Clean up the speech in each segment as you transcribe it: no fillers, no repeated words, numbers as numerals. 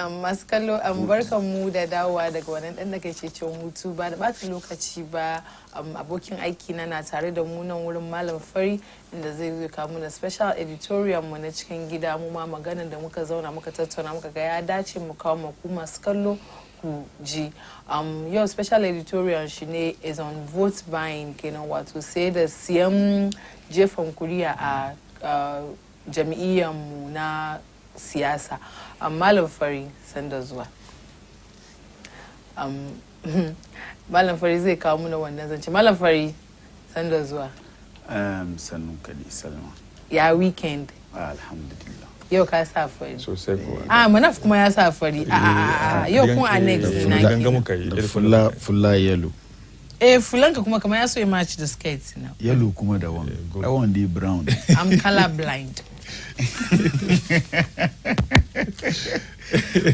Masu kallo barkan mu da dawowa daga wannan dan nake cecen hutu ba da bata lokaci ba abokin aiki na tare da mu nan wurin Malam Fari inda zai zo kawo mana special editorial mu na cikin gida mu ma maganar da muka zauna muka tattauna muka ga ya dace mu kawo maku masu kallo ku ji. Yau special editorial shi ne is on vote buying kenan wato sai da siyan jefan kuriya a jami'iyyar mu na siyasa. Malam Fari sanda zuwa. Malam Fari zai kawo muna wannan zance. Malam Fari sanda zuwa. Sannun kadi Salma. Ya weekend. Alhamdulillah. Yau ka sa fari. Sosai kuwa. Manaf kuma ya sa fari. Yau kun annex na. Ganga muka yi. Fulla yellow. Fulanka kuma kamar ya so ya match the skirts na. Yellow kuma da one. I want the brown. I'm color blind.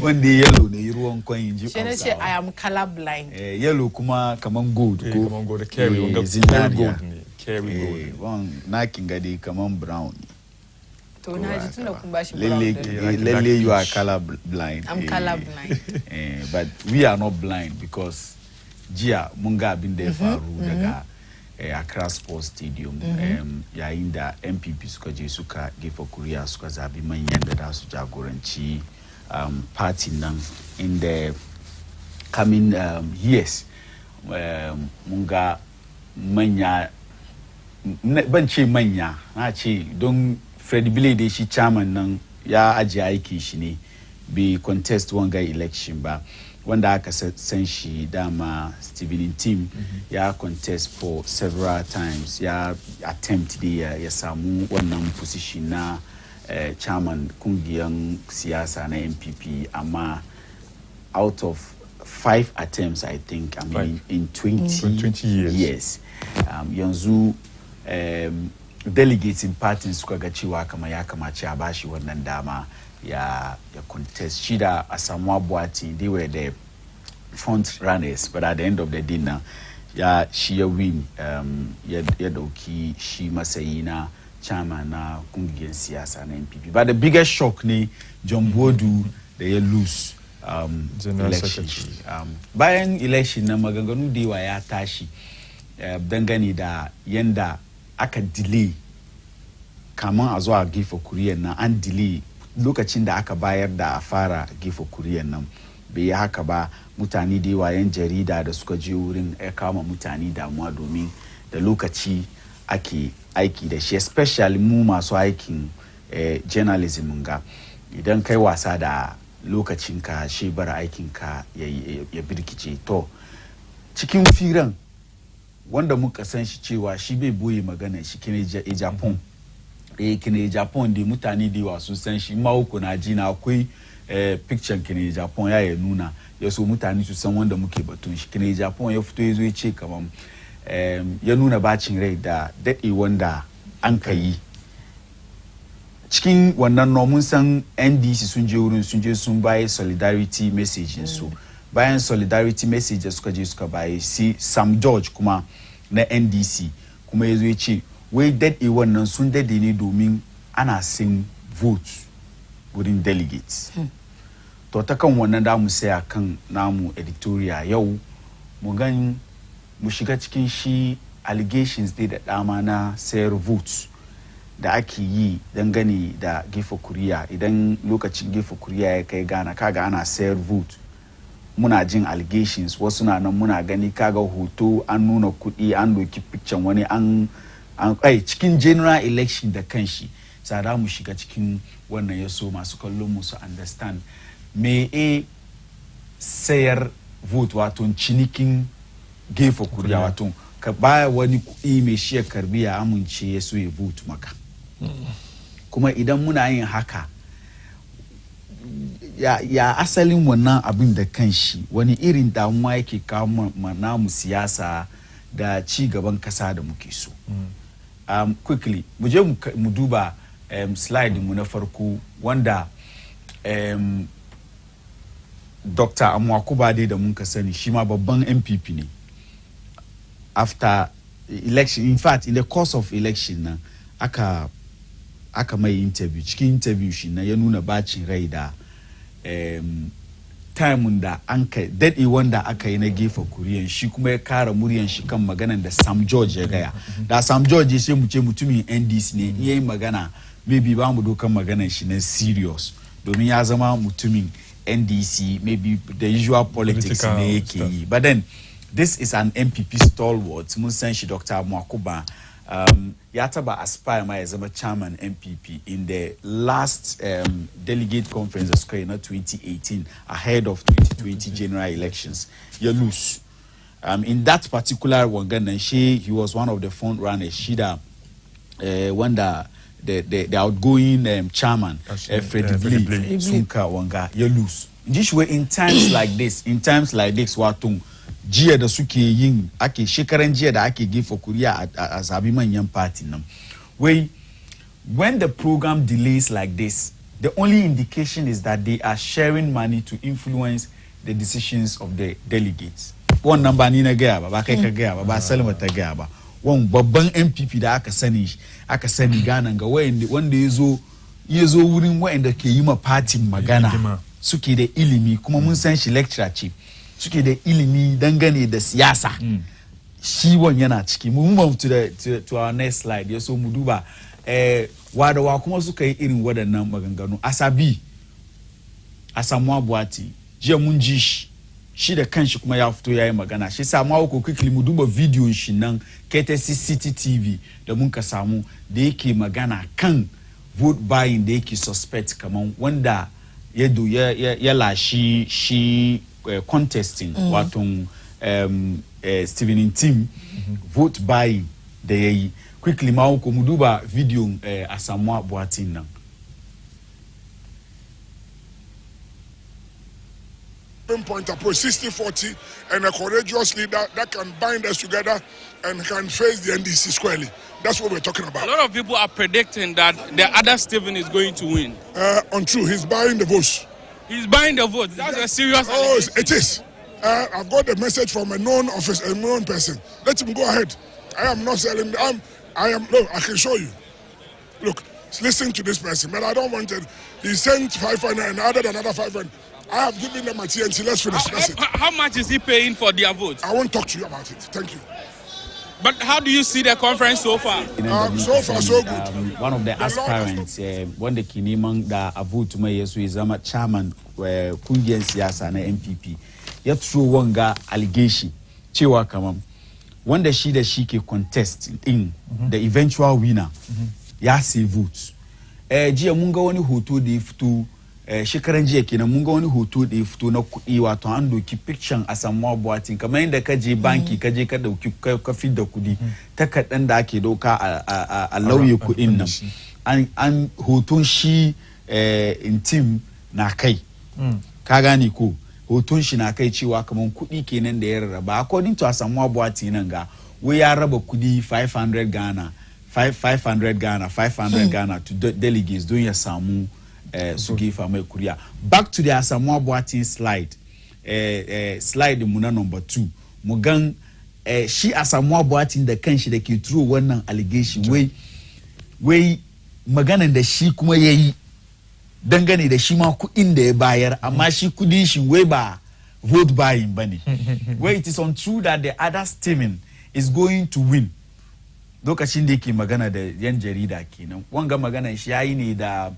Wanda yellow ne ruwan kwan ji. Shi ne ce I am color blind. Yellow kuma kaman gold ko. Kaman gold carry wanga gold ne. Carry gold. Wan na kinga dai kaman brown. To na ji tunda kun bashi brown. Lele you are color blind. I'm color blind. But we are not blind because jiya mun ga abin da ya faru daga Accra Sports Stadium yayin da MPP suka je suka gefa kuriya suka zabi manyan da za su jagoranci party nan in the coming years. Mun ga manya ban ce manya na ce don credibility da shi chairman nan ya ajiye aikin shi ne bai contest wanga election ba. Wanda aka san shi dama Steven Tim ya contest for several times ya attempt da ya samu wannan position na chairman kungiyan siyasa na MPP amma out of 5 attempts I think in 20 years yanzu delegates in party suka ga cewa kama ya kamace a bashi wannan dama ya contest shi da Asamoah Boateng. They were the front runners, but at the end of the dinner she win ya dauki shi masayi na chairman na kungiyar siyasa na MPP. But the biggest shock ne John Bodu da ya lose election. Bayan election na maganganu da yawa ya tashi dangane da yanda aka delay kaman a zuwa gefe kuriyar nan an delay lokacin da aka bayar da fara gefe kuriyar nan bai yi haka ba. Mutane da yawa yan jarida da suka je wurin ya kama mutane damuwa domin da lokaci ake aiki da shi, especially mu masu aikin journalism ga idan kai wasa da lokacinka shi bar aikinka ya birkice. To cikin firan wanda muka san shi cewa shi bai boye magana shi kine Japan kine Japan da mutane da yawa sun san shi ma uku na ji na akwai picture kine Japan ya nuna ya so mutane su san wanda muke batun shi. Kine Japan ya fito yazo ya ce kaman ya nuna bacin rai da dade wanda an kai cikin wannan mun san NDC sun je wurin sun baye solidarity message su bayan solidarity message suka je suka baye si Sam George kuma na NDC kuma yazo ya ce wai dade wannan sun dade ne domin ana sin vote wurin delegates. To ta kan wannan da mu saya kan namu editorial yau mu shiga cikin shi allegations da dama na sayar votes da ake yi dangane da gefe kuriya. Idan lokacin gefe kuriya ya kai Ghana kaga ana sayar vote muna jin allegations wasu na nan muna gani kaga hoto an nuna kuɗi an doki picture wani an cikin general election da kanshi. Sada mu shiga cikin wannan yaso masu kallon mu su understand me sayar vote wato cinikin gefe kuriya wato ka baya wani kuɗi mai shi ya karbi ya amince ya so ya vote maka. Kuma idan muna yin haka ya asalin wannan abin da kanshi wani irin damuwa yake kawo namu siyasa da ci gaban kasa da muke so. Quickly mu je mu duba slide mu na farko wanda Dr. Amwakubade da mun ka sani shi ma babban MPP ne. After election, in fact in the course of election na aka mai interview cikin interview shi na ya nuna bacin rai da time da anka dade wanda aka yi na gefa Korean shi kuma ya kara muryan shi kan maganan da Sam George ya gaya da Sam George sai mu ce mutumin NDC ne yayin magana maybe ba mu dokan maganan shi na serious domin ya zama mutumin NDC maybe the usual politics ne yake yi but then this is an MPP stalwart mun san shi Dr. Mwakuba ya taba aspire ma ya zama chairman MPP in the last delegate conference of Square in 2018 ahead of 2020 general elections. You lose. In that particular one, he was one of the front runners. Shida, when the outgoing chairman, Freddie Lee, Sunka Wanga, you lose. This way, in times like this, Watung. Jiya da suke yin ake shekaran jiya da ake give for Korea a zabi manyan party nan when the program delays like this the only indication is that they are sharing money to influence the decisions of the delegates wannan ba ni na gaya ba kai ka gaya ba Salma ta gaya ba wan babban MPP da aka sani Ghana ga wanda yazo wurin wanda ke yi ma party magana suke da ilimi kuma mun san shi lecturer chief suke da ilimi dangane da siyasa shi yana ciki mu move to our next slide yaso mu duba wadawa kuma suka yi irin wadannan maganganu Asamoah Boati jiya mun ji shi da kanshi kuma ya fito yayi magana shi samu ko quickly mu duba video shi nan KTC City TV da mun ka samu da yake magana kan vote buying da yake suspect kaman wanda ya lashi shi contesting wato Steven Tim vote buying da yayi quickly ma ko mu duba video Asamoah Boati nan pinpoint approach 60-40 and a courageous leader that can bind us together and can face the NDC squarely. That's what we're talking about. A lot of people are predicting that the other Stephen is going to win. Untrue, he's buying the votes. He's buying the vote. That's a serious. Oh, it is. I've got a message from a known person. Let him go ahead. I am not selling. Look, I can show you. Look, listen to this person, but I don't want it. He sent 500 and added another 500. I have given them a TNT. Let's finish. That's it. How much is he paying for their votes? I won't talk to you about it. Thank you. But how do you see the conference so far? So far, so good. One of the aspirants, when the Kinimang da Avutu Mayesu is a chairman kungiyar siyasa na MPP, ya through wanga allegation cewa kaman wanda shi ke contest in the eventual winner ya say votes. Jiya mun ga wani hoto da ya fito shekaran jiya kenan mun ga wani hoto da ya fito na kuɗi wato an doki picture Asamoah Boati kamar yadda ka je banki ka je ka dauki ka fi da kuɗi takardan da ake dauka a lauye kuɗin nan an hoton shi intim na kai ka gane ko hoton shi na kai cewa kamar kuɗi kenan da ya rarraba according to Asamoah Boati nan ga wai ya raba kuɗi 500 Ghana to delegates don ya samu Sugifa mai kuriya. Back to the Asamoah Boati slide. Slide muna number 2. Mugan shi Asamoah Boati da kanshi da ke through wannan allegation wai maganan da shi kuma yayi dangane da shi ma kuɗin da ya bayar amma shi kudin shi wai ba vote buying bane. Where it is untrue that the other Stephen is going to win. Lokacin da yake magana da yan jarida kenan. Wanga maganan shi yayi ne da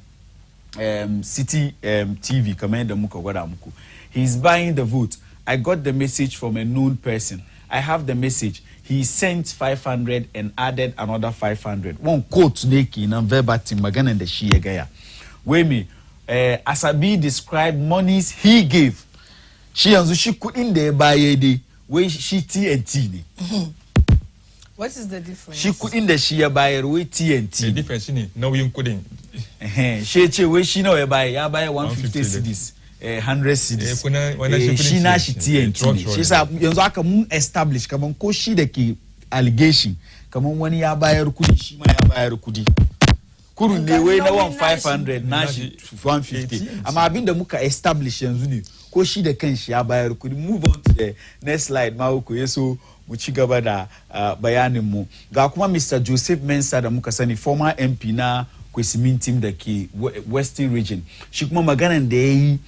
City TV kamar yadda muka gwada muku. He's buying the vote. I got the message from a known person. I have the message. He sent 500 and added another 500. One quote ne kenan verbatim magana da shi ya gaya. Wai me Asabi described monies he gave. Shi yanzu shi kudin da ya baye dai wai shi TNT ne. What is the difference? Shi kudin da shi ya bayar wai TNT. The difference ne nauyin kudin. Shi ce wai shi nawa ya bayar 150 cedis 100 cedis. Shi na shi TNT ne. Shi sa yanzu aka mun establish kaman ko shi da ke allegation kaman wani ya bayar kudi shi ma ya bayar kudi. Kurun ne wai na 500 na shi 150. Amma abinda muka establish yanzu ne ko shi da kanshi ya bayar kudi. Move on to the next slide ma uku yeso mu ci gaba da bayanin mu. Ga kuma Mr. Joseph Mensah da muka sani former MP na Kwesimin team da ke Western region. Shi kuma maganan da yayi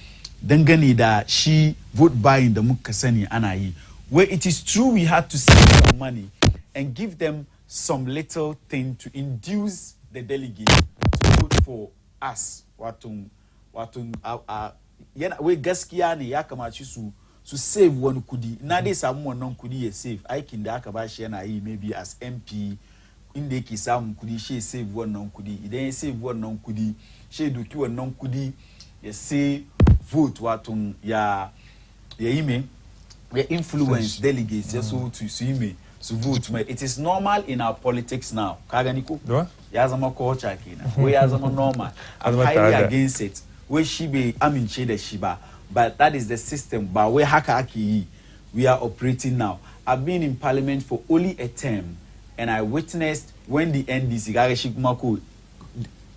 dangane da shi vote buying da muka sani ana yi, where it is true we had to save some money and give them some little thing to induce the delegates to vote for us. Yana we gaskiya ne ya kamaci su save wani kudi na dai samu wannan kudi ya save aikin da aka bashi yana yi maybe as MP inda yake samun kudi she save wannan kudi idan ya save wannan kudi she doki wannan kudi ya say vote ya yi me ya influence delegates ya so to su yi me su vote. It is normal in our politics now ka gani ko ya zama culture kenan ko ya zama normal. I'm highly against it where shi bai amince da shi ba, but that is the system ba wai haka ake yi. We are operating now. I've been in parliament for only a term and I witnessed when the NDC kaga shi kuma ko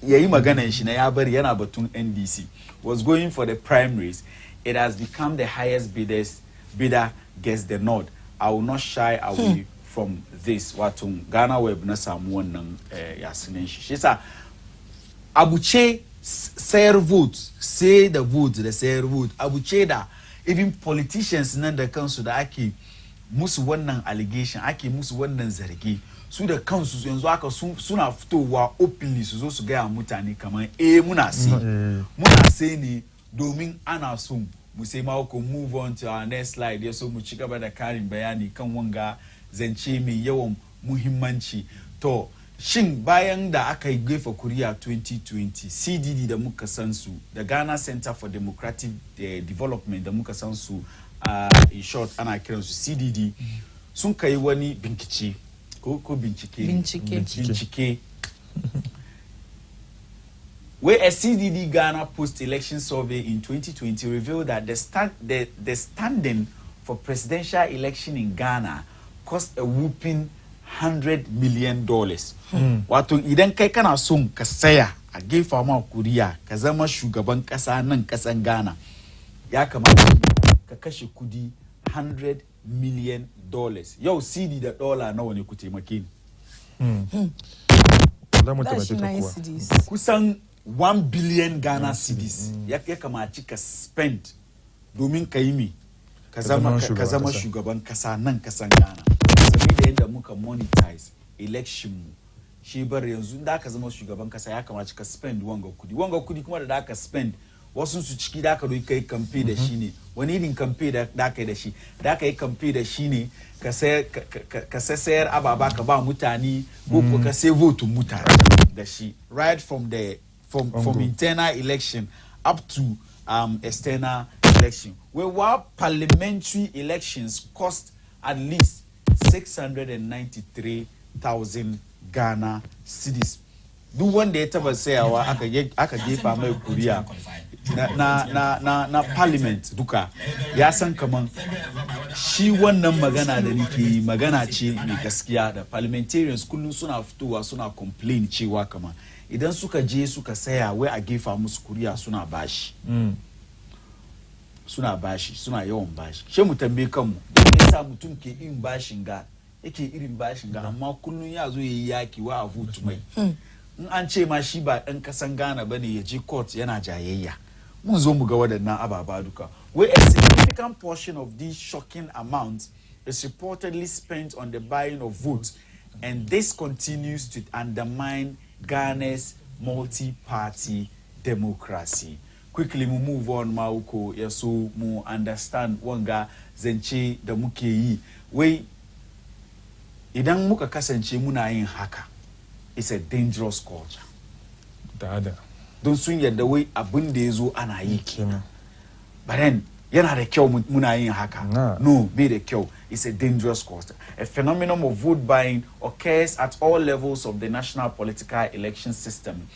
yayi magana shi na ya bari yana batun NDC was going for the primaries. It has become the highest bidder gets the nod. I will not shy away from this. Watun Ghana Web na samu wannan yasinin shi. Shi sa abuche sayar vote, say the vote, the sayar vote. Abuche da even politicians nan da kansu da ake musu wannan allegation, ake musu wannan zargi. Su da kansu yanzu aka suna fitowa openly su zo su ga mutane kaman muna sai ne domin ana so mu sai ma ko move on to our next slide ya so mu ci gaba da karin bayani kan wanga zance mai yawan muhimmanci. To shin bayan da aka yi gefa kuriya 2020 CDD da muka san su da Ghana Center for Democratic Development da muka san su in short ana kiransu CDD sun kai wani bincike ko bincike where a CDD Ghana post-election survey in 2020 revealed that the standing for presidential election in Ghana cost a whooping $100 million. Wato idan kai kana son ka saya a gefa ma kuriya ka zama shugaban kasa nan kasan Ghana ya kamata ka kashe kudi $100 million. Yau CD da dollar nawa ne ku taimake ni? Kusan 1 billion Ghana cedis ya kamaci ka spend domin ka yi mi ka zama shugaban kasa nan kasan Ghana. Saboda yadda muka monetize election mu shi bar yanzu da ka zama shugaban kasa ya kamaci ka spend wanga kudi kuma da ka spend wasu su ciki da ka kai campaign da shi ne wani irin campaign da ka yi da shi da ka yi campaign da shi ne ka sayar ababa ka ba mutane ko ka sai vote mutane da shi right from internal election up to external election where parliamentary elections cost at least 693,000 Ghana cedis. Duk wanda ya taba sayawa aka gefa mai kuriya na parliament duka ya san kaman shi wannan magana da nake magana ce mai gaskiya da parliamentarians kullum suna fitowa suna complain cewa kaman idan suka je suka saya wai a gefa musu kuriya suna bashi suna yawan bashi she mu tambaye kanmu dan yasa mutum ke irin bashin ga amma kullun ya zo yayi yaki wa a vote mai in an ce ma shi ba dan kasan Ghana bane ya je court yana jayayya mun zo mu ga wadannan ababa duka where a significant portion of these shocking amounts is reportedly spent on the buying of votes, and this continues to undermine Ghana's multi-party democracy. Quickly we move on Mauko yaso mu understand wanga zance da muke yi wai idan muka kasance muna yin haka it's a dangerous culture. Don sun yadda wai abin da yazo ana yi kenan. But then yana da kyau muna yin haka. No, bai da kyau. It's a dangerous culture. A phenomenon of vote buying occurs at all levels of the national political election system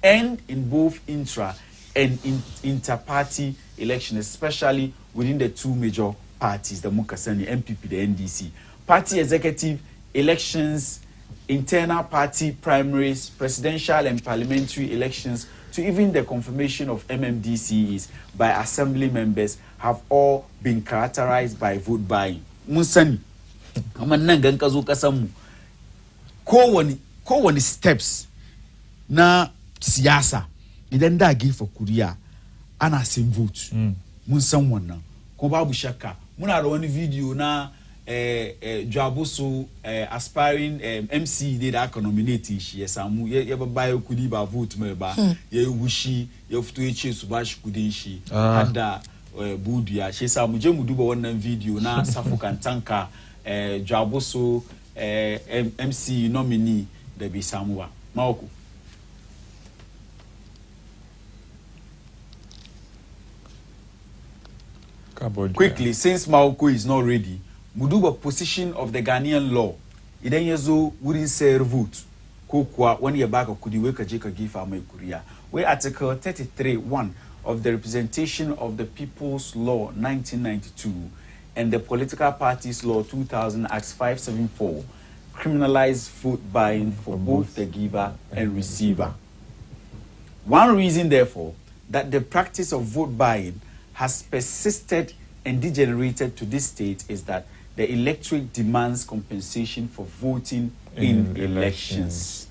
and in both intra and inter-party elections, especially within the two major parties, the Mukasani, MPP, the NDC. Party executive elections, internal party primaries, presidential and parliamentary elections, to even the confirmation of MMDCs by assembly members have all been characterized by vote buying. Musani, nan gan ka zo kasan mu kowani steps na siyasa idan da gefa kuriya ana sin vote mun san wannan ko babu shakka muna da wani video na Jabuso aspiring MC dai da aka nominate shi ya samu ya babbaye kudi ba vote mai ba ya yi wushi ya fito ya ce su bashi kudin shi hadda budiya shi yasa mu je mu duba wannan video na Safukan Tanka Jabuso MC nominee da bai samu ba mawako quickly since Mawako is not ready muduba position of the Ghanaian law idan yazo wurin sayar vote ko kuwa wani ya baka kudi wai ka je ka gifa mai kuriya wai article 33(1) of the Representation of the People's Law 1992 and the Political Parties Law 2000 Act 574 criminalize vote buying for both the giver and receiver. One reason therefore that the practice of vote buying has persisted and degenerated to this state is that the electorate demands compensation for voting in elections.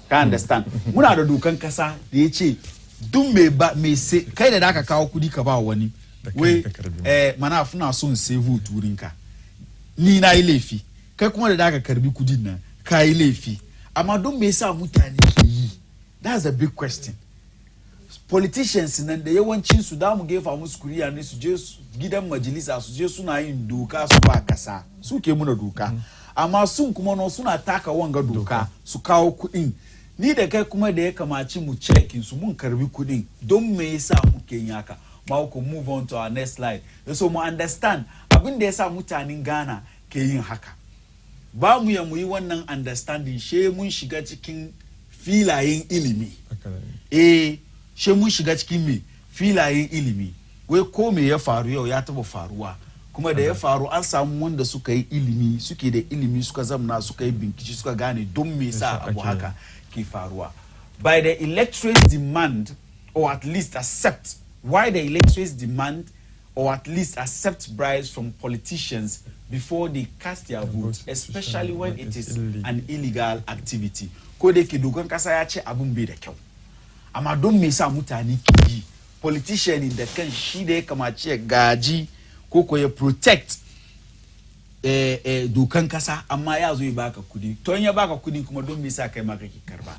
Ka understand? Muna da dokan kasa da yace duk me sai kai da aka kawo kudi ka ba wani we mana funa so in sai vote wurinka ni na yi laifi kai kuma da aka karbi kudin nan ka yi laifi amma duk me yasa mutane ke yi? That's a big question. Politicians nan da yawancin su da mu gefa musu kuriya ne su je gidan majalisa su je suna yin doka su ba kasa su ke muna doka amma sun kuma no suna taka wanga doka su kawo kudin ni da kai kuma da ya kamaci mu checking su mun karbi kudin don me yasa muke yin haka ma ku move on to our next slide so mu understand abin da yasa mutanen Ghana ke yin haka ba mu ya mu yi wannan understanding she mun shiga cikin filayen ilimi she mun shiga cikin me filayen ilimi wai ko me ya faru yau ya taba faruwa kuma da ya faru an samu wanda suka yi ilimi suke da ilimi suka zamna suka yi bincike suka gane don me yasa abu haka ke faruwa by the electorate demand or at least accept why the electorates demand or at least accept bribes from politicians before they cast their vote, especially when it is an illegal activity. Ko da ke dokan kasa ya ce abun bai da kyau. Amma don me yasa mutane ke yi? Politician da kan shi da ya kamace ya gaji ko ko ya protect dokan kasa amma ya zo ya baka kudi. To in ya baka kudi kuma don me yasa kai ma kake karba?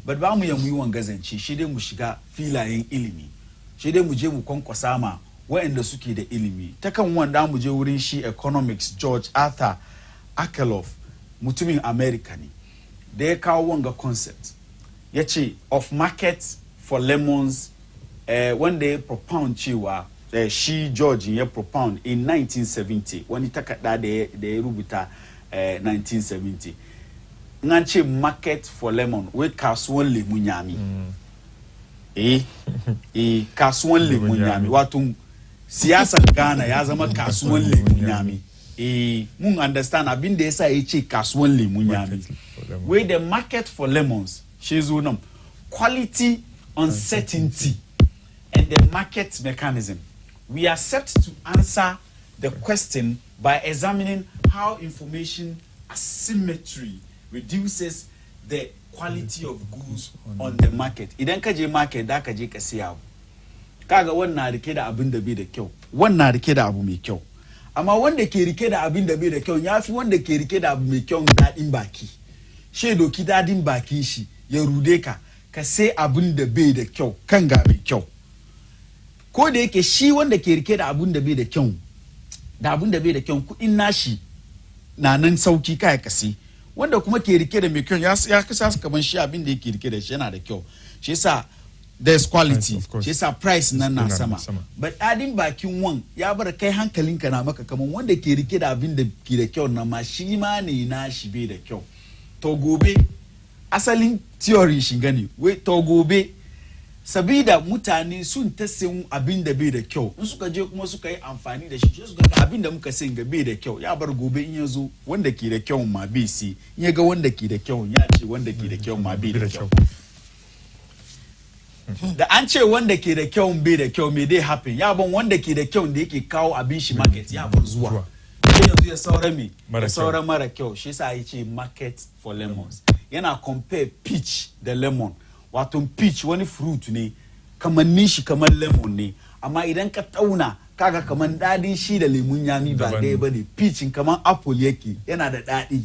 But ba mu ya mu yi wangazance shi dai mu shiga filayen ilimi. Shi dai mu je mu kwankwasa ma waɗanda suke da ilimi ta kan wanda mu je wurin shi economics George Arthur Akerlof mutumin America ne da ya kawo wanga concept ya ce of market for lemons wanda ya propound cewa shi George ya propound in 1970 wani takarda da ya rubuta 1970 an ce market for lemon wai kasuwan lemun yami kasuwan lemun yami wato siyasar Ghana ya zama kasuwan lemun yami mun understand abin da yasa yace kasuwan lemun yami where the market for lemons she zo nan quality uncertainty and the market mechanism we are set to answer the question by examining how information asymmetry reduces the quality of goods on the market idan ka je market da ka je ka siya kaga wannan rike da abin da bai da kyau wannan rike da abu mai kyau amma wanda ke rike da abin da bai da kyau yafi wanda ke rike da abu mai kyau dadin baki she doki dadin baki shi ya rude ka ka sai abin da bai da kyau kan ga mai kyau ko da yake shi wanda ke rike da abin da bai da kyau da abin da bai da kyau kudin nashi na nan sauki kai ka sai wanda kuma ke rike da mai kyau ya kasa kaman shi abin da yake rike da shi yana da kyau shi yasa there's quality shi yasa price nan na sama but adin bakin wan ya bar kai hankalinka na maka kaman wanda ke rike da abin da ke da kyau na ma shi ma ne na shi bai da kyau to gobe asalin theory shi gani wai to gobe sabida mutane sun ta sayin abin da bai da kyau in suka je kuma suka yi amfani da shi suka ga abin da muka sayin ga bai da kyau ya bar gobe in yazo wanda ke da kyau ma bai si in ya ga wanda ke da kyau ya ce wanda ke da kyau ma bai da kyau da an ce wanda ke da kyau bai da kyau me dai happen ya ban wanda ke da kyau da yake kawo abin shi market ya bar zuwa sai yanzu ya saura me ya saura mara kyau shi yasa ya ce market for lemons yana compare peach da lemon wato peach wani fruit ne kamannin shi kamar lemon ne amma idan ka tauna kaga kaman dadin shi da lemun yami ba dai bane peach kaman apple yake yana da dadi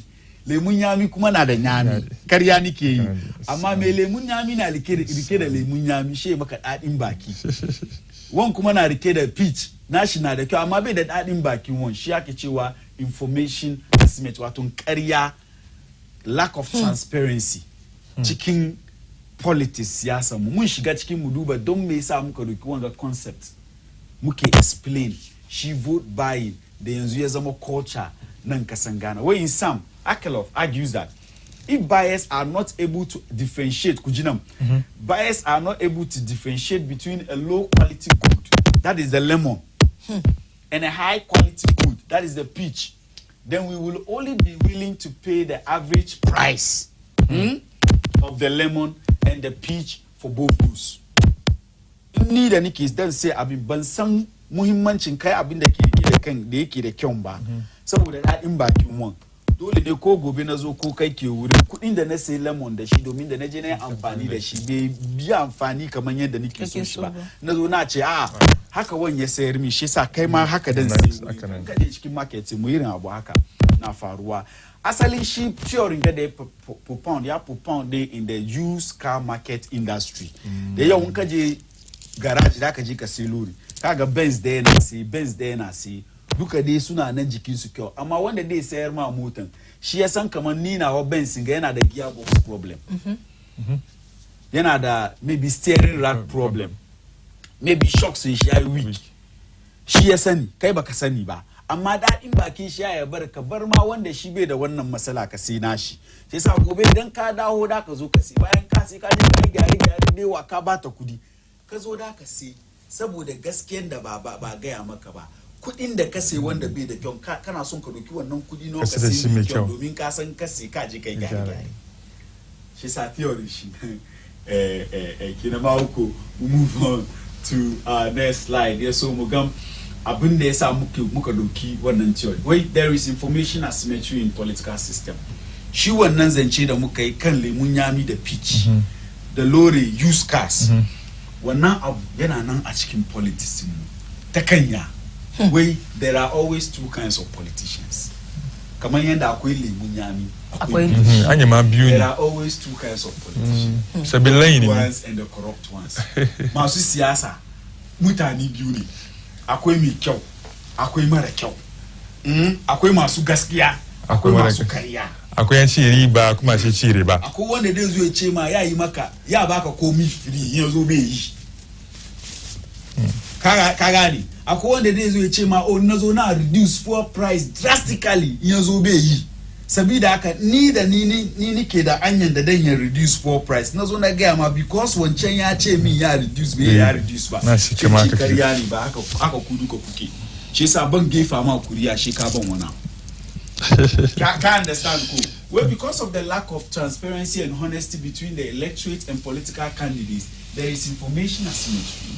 lemun yami kuma na da nyami karya nike yi amma mai lemun yami na rike da lemun yami she maka dadin baki wan kuma na rike da peach nashi na da kyau amma bai da dadin bakin wan shi yake cewa information asymmetry wato karya lack of transparency cikin politics siyasa mu mun shiga cikin mu duba don me yasa muka doki wanga concept muke explain shi vote buying da yanzu ya zama culture nan kasan Ghana. Where in some Akelov argues that if buyers are not able to differentiate kujinam buyers are not able to differentiate between a low quality good, that is the lemon, and a high quality good, that is the peach, then we will only be willing to pay the average price of the lemon and the peach for both goods. Ni da nake dan sai abin ban san muhimmancin kai abin da ke da kan da yake da kyau ba saboda dadin bakin wan dole ne ko gobe na zo ko kai ke wurin kudin da na sai lemon da shi domin da na je na yi amfani da shi bai biya amfani kamar yadda nake so shi ba na zo na ce haka wan ya sayar mi shi sa kai ma haka dan sai kada cikin market mu irin abu haka na faruwa asalin shi theory ga da ya propound in the used car market industry da yau in ka je garage da ka je ka sai lori kaga Benz da yana sai duka dai suna nan jikin su kyau amma wanda dai sayar ma motan shi ya san kamar ni na wa Benz ga yana da gearbox problem yana da maybe steering rack problem maybe shocks shi yayi weak shi ya sani kai baka sani ba amma daɗin bakin shi ya bar ka bar ma wanda shi bai da wannan matsala ka sai nashi sai sa gobe idan ka dawo da ka zo ka sai bayan ka sai ka je ka gyare dai wa ka bata kudi ka zo da ka sai saboda gaskiyar da ba gaya maka ba kudin da ka sai wanda bai da kyau kana son ka doki wannan kudi no ka sai mai kyau domin ka san ka sai ka je kai gyare shi sa theory shi kina ma uku move on to next slide ya so mu gam abin da yasa muka doki wannan theory wai there is information asymmetry in political system shi wannan zance da muka yi kan lemun yami da peach da lore used cars wannan abu yana nan a cikin politics mu ta kanya wai there are always two kinds of politicians kamar yanda akwai lemun yami akwai anyama biyu ne there are always two kinds of politicians sabillahi ne ones and the corrupt ones masu siyasa mutane biyu ne akwai mai kyau akwai mara kyau akwai masu gaskiya akwai masu kariya akwai yan ci riba kuma shi ci riba akwai wanda dai zo ya ce ma ya yi maka ya baka komi free ya zo bai yi ka gane akwai wanda dai zo ya ce ma oh na zo na reduce fuel price drastically ya zo bai yi sabida haka ni da ni nike da anyan da dan ya reduce fuel price na zo na gaya ma because wancan ya ce min ya reduce bai ya reduce ba na shi kama ka kariya ne ba haka ku duka kuke shi yasa ban gefa ma kuriya shi ka ban wana Can't understand cool. Well, because of the lack of transparency and honesty between the electorate and political candidates, there is information asymmetry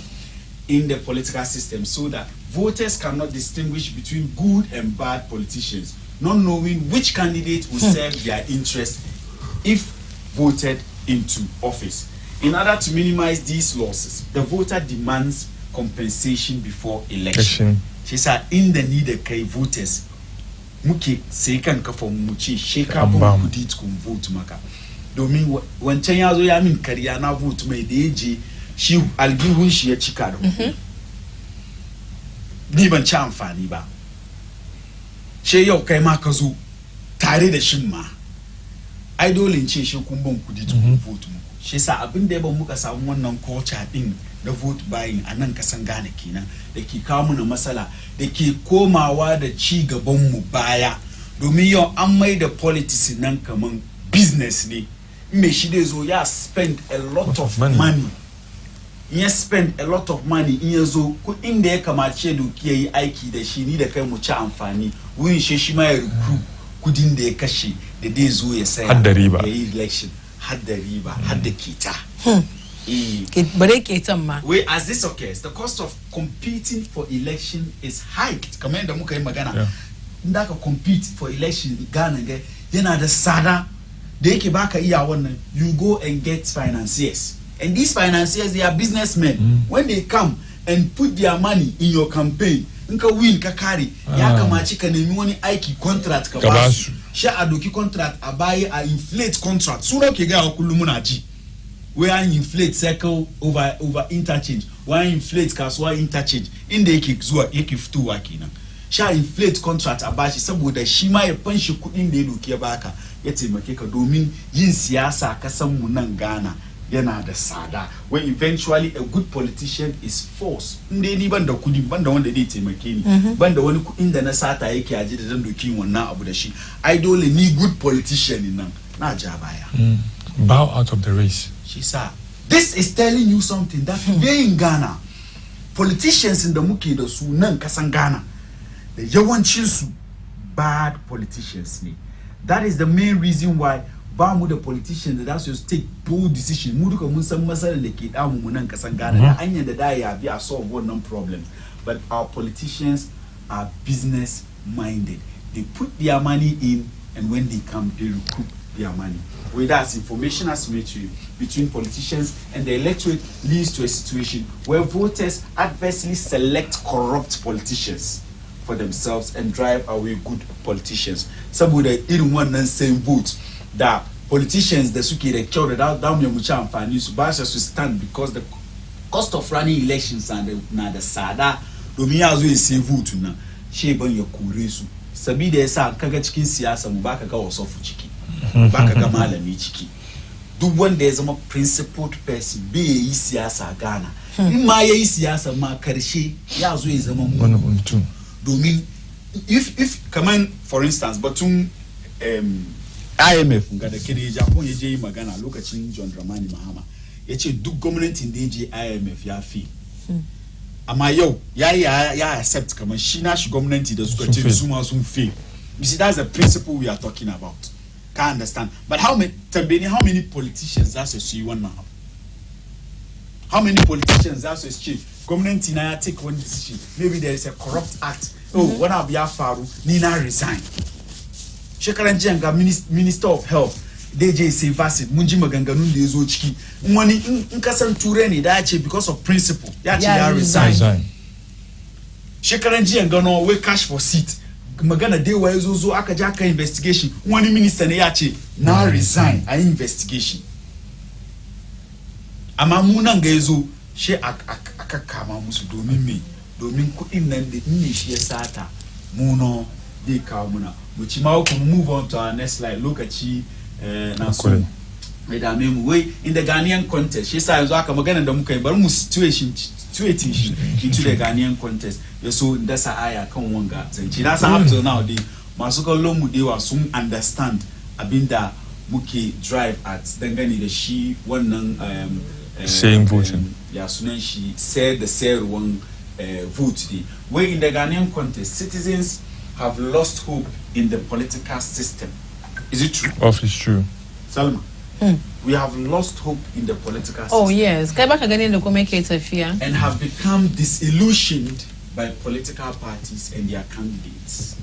in the political system so that voters cannot distinguish between good and bad politicians, not knowing which candidate will serve their interest if voted into office. In order to minimize these losses, the voter demands compensation before election. She said, in the need of voters, muke sai kan kafa mu ce sheka ban kudi tukun vote maka domin wancan yazo ya min kariya na vote mai da yaje shi algihun shi ya cika da ni ban ci amfani ba she yau kai ma ka zo tare da shin ma ai dole in ce shi kun ban kudi tukun vote muku shi sa abin da ya ban muka samu wannan culture din da vote buying a nan kasan Ghana kenan da ke kawo mana matsala da ke komawa da ci gaban mu baya domin yau an mai da politics nan kaman business ne me shi dai zo ya spend a lot of money ya spend a lot of money in ya zo kudin da ya kamace doki yayi aiki da shi ni da kai mu ci amfani wurin shi ma ya recruit kudin da ya kashe da dai zo ya saya hadda riba yayi election hadda riba hadda kita Wait, as this occurs, the cost of competing for election is hiked. Kamar yadda muka yi magana. Inda ka compete for election Ghana yana da sada da yake baka iya wannan. You go and get financiers. And these financiers, they are businessmen. When they come and put their money in your campaign, nka win ka carry ya kamachi ka nemi wani aiki contract ka basu sha adoki contract abaye a inflate contract sura ke ga kullum muna ji we are inflate circle over interchange we inflate kasuwa interchange inda yake zuwa yake fitowa kenan sha inflate contract abashi saboda shi ma ya fanshi kudin da ya doke baka ya taimake ka domin yin siyasa kasan mu nan Ghana yana da sada when eventually a good politician is forced inde ni banda kudi banda wanda zai taimake ni banda wani kudin da na sata yake aje da zan doki wannan abu da shi ai dole ni good politician nan na ja baya bow out of the race. She said this is telling you something that today in Ghana politicians in the muke da su nan kasan Ghana da yawancin su bad politicians ne. That is the main reason why ba mu da politicians that has take bold decision mu duka mun san masalan da ke damu mu nan kasan Ghana da hanyar da da ya bi a solve wannan problem, but our politicians are business minded. They put their money in and when they come they recoup their money. Where that's information asymmetry between politicians and the electorate leads to a situation where voters adversely select corrupt politicians for themselves and drive away good politicians. Saboda irin wannan same vote that politicians da suke da kyau da damu ya muci amfani su ba su stand because the cost of running elections na da sada domin ya zo ya sai vote na she ban ya kore su sabida yasa kaga cikin siyasa mu baka ga wasofu ciki baka ga malami ciki duk wanda ya zama principled person bai yi siyasa Ghana in ma yayi siyasa ma karshe ya zo ya zama mu domin if kaman for instance batun IMF ga da kire Japan ya je yi magana lokacin John Dramani Mahama yace duk gwamnatin da ya je IMF ya fi amma yau ya accept kaman shi na shi gwamnati da suka ce su ma sun fail. You see, that's the principle we are talking about. Can't understand. But how many politicians that's a see one now? How many politicians that's a chief? Government in take one decision. Maybe there is a corrupt act. Oh, when I'll be a faru, Nina resign. Shekaran Jenga, Minister of Health, DJ Sevasit, Munji Maganganun de Zochiki. Money in Kasan Tureni, that's because of principle. Yeah, resign. Shekaran Jenga no we cash for seat. Magana de wa ezozo aka investigation. One minister ne yace now resign an investigation. Amma mu nan ga yazo she aka kama musu domin kudin nan da ne shi ya sata mu no dai kawo muna mu ci ma ku move on to our next slide lokaci na so mai da mu wai in the Ghanaian contest shi sa yanzu aka magana da muka yi bar mu situating shi into the Ghanaian contest yaso ndasa aya kan wanga zanci na san up to now dai masu kallon mu dewa sun understand abinda muke drive at dangane da shi wannan same voting ya sunan shi said the sayarwan vote day where in the Ghanaian contest citizens have lost hope in the political system. Is it true? It's true. Salma, we have lost hope in the political system. Oh yes, and have become disillusioned by political parties and their candidates.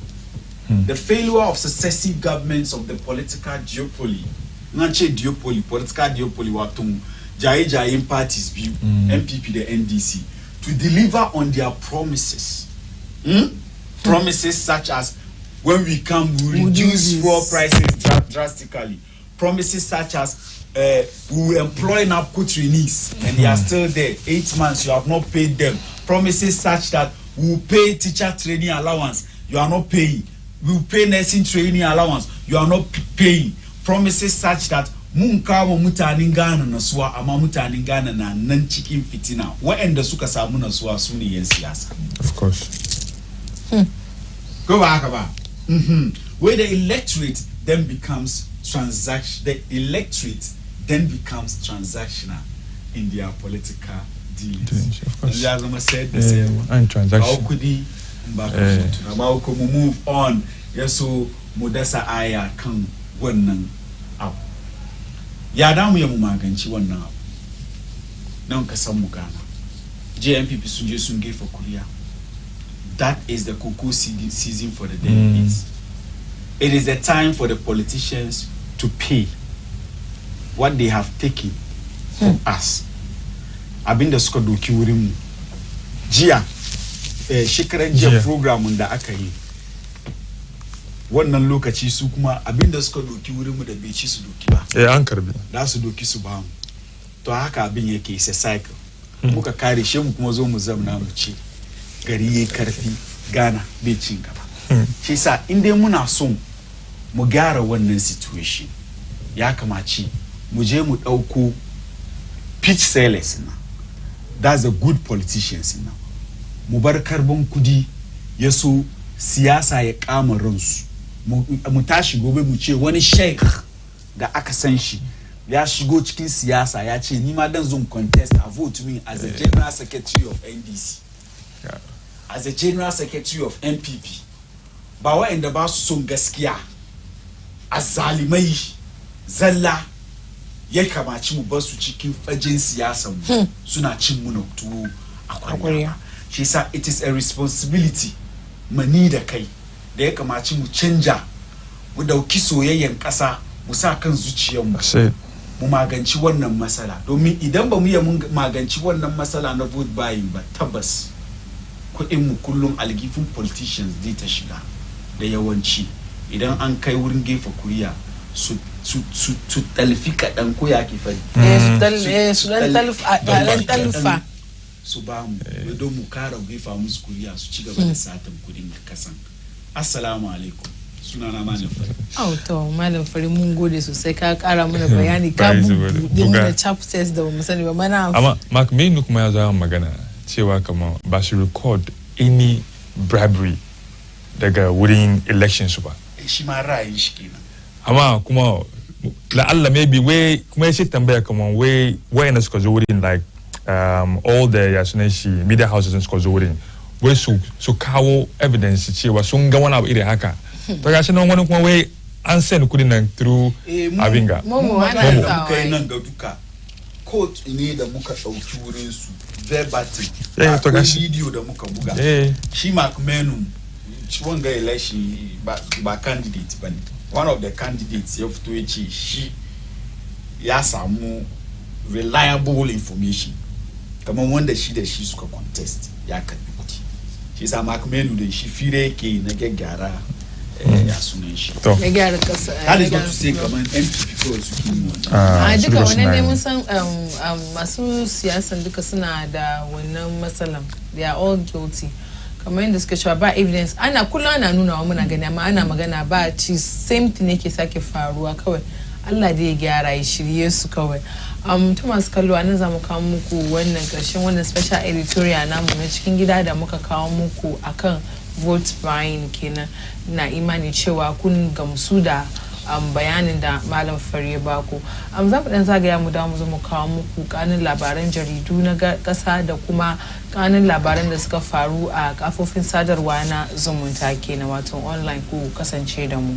The failure of successive governments of the political duopoly, political duopoly, watum Jai parties, MPP, the NDC, to deliver on their promises. Promises such as when we come, we reduce fuel prices drastically. Promises such as we will employ NAPCO trainees and they are still there. 8 months, you have not paid them. Promises such that we will pay teacher training allowance, you are not paying. We will pay nursing training allowance, you are not paying. Promises such that munkawa mutanen Ghana na suwa amma mutanen Ghana na nan cikin fitina waɗanda suka samu na suwa su ne yan siyasa. Of course. Go back about. Where the electorate then becomes transactional in their political dealings. Of course. Said the same. And transactional. How could he move on? Yes, so Modessa Aya can one out. Ya damu ya mu maganci wannan abu. Nan ka san mu Ghana. JMPP sun je sun gefa kuriya. That is the cocoa season for the delegates. It is the time for the politicians to pay what they have taken from us abinda suka doki wurin mu jiya shekaran jiya program da aka yi wannan lokaci su kuma abinda suka doki wurin mu da bai ci su doki ba an karbi da su doki su ba mu to haka abin yake is a cycle muka kare shi mu kuma zo mu zamna mu ce gari yayi karfi Ghana bai cin gaba shi yasa in dai muna son mu gyara wannan situation ya kamaci mu je mu dauko pitch sellers na that's a good politicians na mu bar karbon kudi yaso siyasa ya kama ransu mu tashi gobe mu ce wani sheikh da aka san shi ya shigo cikin siyasa ya ce ni ma dan zon contest a vote me as a general secretary of NDC as a general secretary of NPP ba wa'anda ba su son gaskiya azalimai zalla ya kamaci mu ba su cikin fagen siyasa mu suna cin mu tuwo a kwariya shi yasa it is a responsibility mani da kai da ya kamaci mu canja mu dauki soyayyen kasa mu sa kan zuciyar mu maganci wannan matsala domin idan ba mu yi maganci wannan matsala na vote buying ba tabbas kuɗin mu kullum algifin politicians zai ta shiga da yawanci idan an kai wurin gefe kuriya su talfi kaɗan ko ya ke fari su talfa su ba mu don mu kara gefa musu kuriya su ci gaba da satan kudin kasan. Assalamu alaikum, sunana Malam Fari. To Malam Fari mun gode sosai ka kara mana bayani ka buɗe mana chapters da mu sani ba mana. Amma Mark me kuma ya zama magana cewa kamar ba su record any bribery daga wurin election su ba. Shi ma ra'ayin shi kenan. Amma kuma la'alla maybe we kuma yace tambaya kamar we wayanda suka zo wurin like all the yasunan shi media houses suka zo wurin wai su kawo evidence cewa sun ga wani abu irin haka to gashi nan wani kuma wai an send kudin nan through abinga muka yi nan ga duka court ne da muka dauki wurin su verbatim to gashi video da muka buga shi Mark Menum wanga election ba candidate bane one of the candidates ya fito ya ce shi ya samu reliable information kamar wanda shi da shi suka contest ya karbi kudi shi sa Mark Menu da shi fire yake na gaggara ya sunan shi ya gyara kasa that is not to say kamar MPP ko su kin duka wannan ne mun san masu siyasan duka suna da wannan matsalan they are all guilty kamar yadda suka cewa ba evidence ana kullum ana nuna wa muna gani amma ana magana ba ci same thing yake sake faruwa kawai Allah da ya gyara ya shirye su kawai to masu kallo a nan za mu kawo muku wannan ƙarshen wannan special editorial namu na cikin gida da muka kawo muku akan vote buying kenan na imani cewa kun gamsu da bayanin da Malam Fari ya baku za mu dan zagaya mu da mu zo mu kawo muku kanin labaran jaridu na ƙasa da kuma kanin labaran da suka faru a kafofin sadarwa na zumunta kenan wato online ku kasance da mu.